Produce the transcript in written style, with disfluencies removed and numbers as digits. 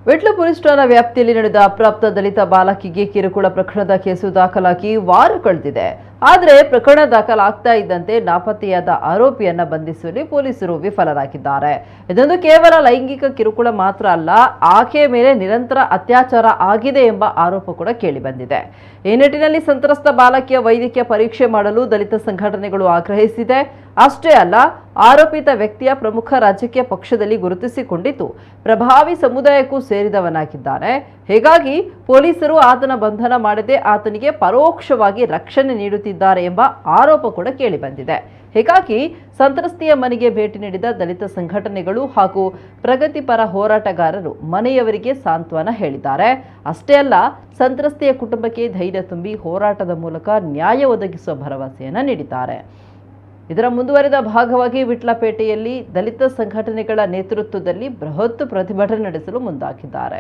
Vitla police ಠಾಣಾ ವ್ಯಾಪ್ತಿಯಲ್ಲಿ ನಡೆದ ಅಪ್ರಾಪ್ತ ದಲಿತ ಬಾಲಕಿಗೆ ಕಿರುಕುಳ ಪ್ರಕರಣದ ಕೇಸು ದಾಖಲಾಗಿ ವಾರ ಕಳೆದಿದೆ. ಆದರೆ ಪ್ರಕರಣ ದಾಖಲಾಗ್ತಾ ಇದ್ದಂತೆ ನಾಪತ್ತೆಯಾದ ಆರೋಪಿಯನ್ನ ಬಂಧಿಸುವಲ್ಲಿ ಪೊಲೀಸರು ವಿಫಲರಾಗಿದ್ದಾರೆ. ಇದೊಂದು ಕೇವಲ ಲೈಂಗಿಕ ಕಿರುಕುಳ ಮಾತ್ರ ಅಲ್ಲ, ಆಕೆಯ ಮೇಲೆ ನಿರಂತರ ಅತ್ಯಾಚಾರ ಆಗಿದೆ ಎಂಬ ಆರೋಪ ಕೂಡ ಕೇಳಿಬಂದಿದೆ. ಈ ನಿಟ್ಟಿನಲ್ಲಿ ಸಂತ್ರಸ್ತ ಬಾಲಕಿಯ ವೈದ್ಯಕೀಯ ಪರೀಕ್ಷೆ ಮಾಡಲು ದಲಿತ ಸಂಘಟನೆಗಳು ಆಗ್ರಹಿಸಿದೆ. ಅಷ್ಟೇ ಅಲ್ಲ, ಆರೋಪಿತ ವ್ಯಕ್ತಿಯ ಪ್ರಮುಖ ರಾಜಕೀಯ ಪಕ್ಷದಲ್ಲಿ ಗುರುತಿಸಿಕೊಂಡಿದ್ದು ಪ್ರಭಾವಿ ಸಮುದಾಯಕ್ಕೂ ಸೇರಿದವನಾಗಿದ್ದಾನೆ. ಹೀಗಾಗಿ ಪೊಲೀಸರು ಆತನ ಬಂಧನ ಮಾಡದೆ ಆತನಿಗೆ ಪರೋಕ್ಷವಾಗಿ ರಕ್ಷಣೆ ನೀಡುತ್ತಿದ್ದಾರೆ ಎಂಬ ಆರೋಪ ಕೂಡ ಕೇಳಿಬಂದಿದೆ. ಹೀಗಾಗಿ ಸಂತ್ರಸ್ತೆಯ ಮನೆಗೆ ಭೇಟಿ ನೀಡಿದ ದಲಿತ ಸಂಘಟನೆಗಳು ಹಾಗೂ ಪ್ರಗತಿಪರ ಹೋರಾಟಗಾರರು ಮನೆಯವರಿಗೆ ಸಾಂತ್ವನ ಹೇಳಿದ್ದಾರೆ. ಅಷ್ಟೇ ಅಲ್ಲ, ಸಂತ್ರಸ್ತೆಯ ಕುಟುಂಬಕ್ಕೆ ಧೈರ್ಯ ತುಂಬಿ ಹೋರಾಟದ ಮೂಲಕ ನ್ಯಾಯ ಒದಗಿಸುವ ಭರವಸೆಯನ್ನು ನೀಡಿದ್ದಾರೆ. ಇದರ ಮುಂದುವರೆದ ಭಾಗವಾಗಿ ವಿಟ್ಲಪೇಟೆಯಲ್ಲಿ ದಲಿತ ಸಂಘಟನೆಗಳ ನೇತೃತ್ವದಲ್ಲಿ ಬೃಹತ್ ಪ್ರತಿಭಟನೆ ನಡೆಸಲು ಮುಂದಾಗಿದ್ದಾರೆ.